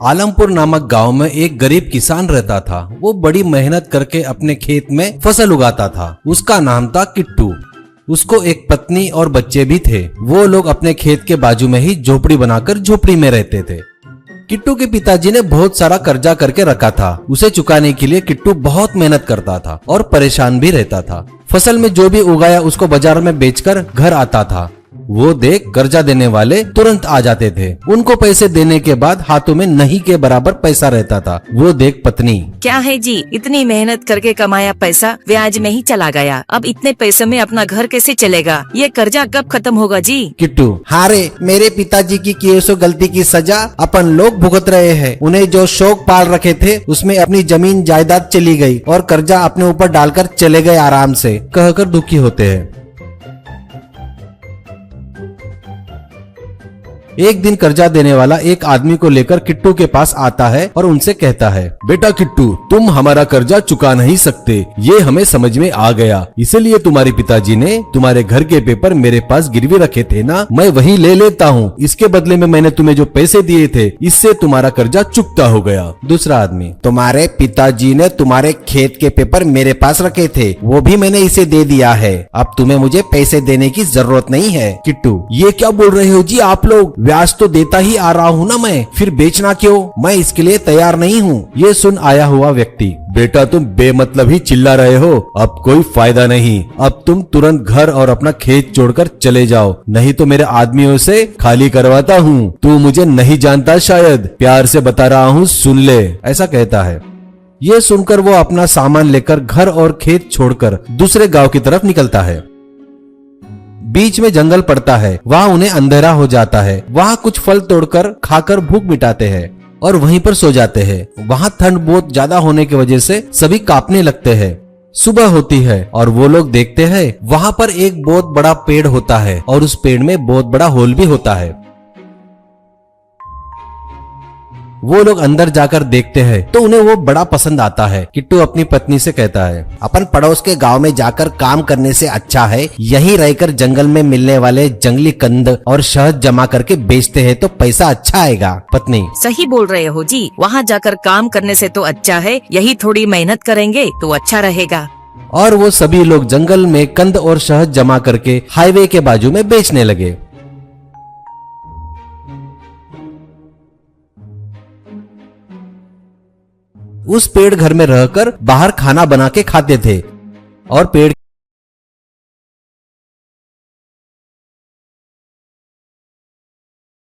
आलमपुर नामक गांव में एक गरीब किसान रहता था। वो बड़ी मेहनत करके अपने खेत में फसल उगाता था। उसका नाम था किट्टू। उसको एक पत्नी और बच्चे भी थे। वो लोग अपने खेत के बाजू में ही झोपड़ी बनाकर झोपड़ी में रहते थे। किट्टू के पिताजी ने बहुत सारा कर्जा करके रखा था। उसे चुकाने के लिए किट्टू बहुत मेहनत करता था और परेशान भी रहता था। फसल में जो भी उगाया उसको बाजार में बेचकर घर आता था। वो देख कर्जा देने वाले तुरंत आ जाते थे। उनको पैसे देने के बाद हाथों में नहीं के बराबर पैसा रहता था। वो देख पत्नी, क्या है जी, इतनी मेहनत करके कमाया पैसा ब्याज में ही चला गया। अब इतने पैसे में अपना घर कैसे चलेगा? ये कर्जा कब खत्म होगा जी? किट्टू, हारे मेरे पिताजी की किए सो गलती की सजा अपन लोग भुगत रहे हैं। उन्हें जो शौक पाल रखे थे उसमें अपनी जमीन जायदाद चली गई और कर्जा अपने ऊपर डालकर चले गए आराम से, कहकर दुखी होते हैं। एक दिन कर्जा देने वाला एक आदमी को लेकर किट्टू के पास आता है और उनसे कहता है, बेटा किट्टू, तुम हमारा कर्जा चुका नहीं सकते, ये हमें समझ में आ गया। इसीलिए तुम्हारे पिताजी ने तुम्हारे घर के पेपर मेरे पास गिरवी रखे थे ना, मैं वही ले लेता हूँ। इसके बदले में मैंने तुम्हें जो पैसे दिए थे इससे तुम्हारा कर्जा चुकता हो गया। दूसरा आदमी, तुम्हारे पिताजी ने तुम्हारे खेत के पेपर मेरे पास रखे थे, वो भी मैंने इसे दे दिया है। अब तुम्हें मुझे पैसे देने की जरूरत नहीं है। किट्टू, ये क्या बोल रहे हो जी आप लोग? ब्याज तो देता ही आ रहा हूँ ना मैं, फिर बेचना क्यों? मैं इसके लिए तैयार नहीं हूँ। ये सुन आया हुआ व्यक्ति, बेटा तुम बेमतलब ही चिल्ला रहे हो, अब कोई फायदा नहीं। अब तुम तुरंत घर और अपना खेत छोड़कर चले जाओ, नहीं तो मेरे आदमियों से खाली करवाता हूँ। तू मुझे नहीं जानता शायद, प्यार से बता रहा हूँ, सुन ले, ऐसा कहता है। ये सुनकर वो अपना सामान लेकर घर और खेत छोड़कर दूसरे गांव की तरफ निकलता है। बीच में जंगल पड़ता है, वहाँ उन्हें अंधेरा हो जाता है। वहाँ कुछ फल तोड़कर खाकर भूख मिटाते हैं और वहीं पर सो जाते हैं। वहाँ ठंड बहुत ज्यादा होने की वजह से सभी कांपने लगते हैं। सुबह होती है और वो लोग देखते हैं वहाँ पर एक बहुत बड़ा पेड़ होता है और उस पेड़ में बहुत बड़ा होल भी होता है। वो लोग अंदर जाकर देखते हैं तो उन्हें वो बड़ा पसंद आता है। किट्टू अपनी पत्नी से कहता है, अपन पड़ोस के गांव में जाकर काम करने से अच्छा है यहीं रहकर जंगल में मिलने वाले जंगली कंद और शहद जमा करके बेचते हैं तो पैसा अच्छा आएगा। पत्नी, सही बोल रहे हो जी, वहाँ जाकर काम करने से तो अच्छा है यही थोड़ी मेहनत करेंगे तो अच्छा रहेगा। और वो सभी लोग जंगल में कंद और शहद जमा करके हाईवे के बाजू में बेचने लगे। उस पेड़ घर में रहकर बाहर खाना बना के खाते थे और पेड़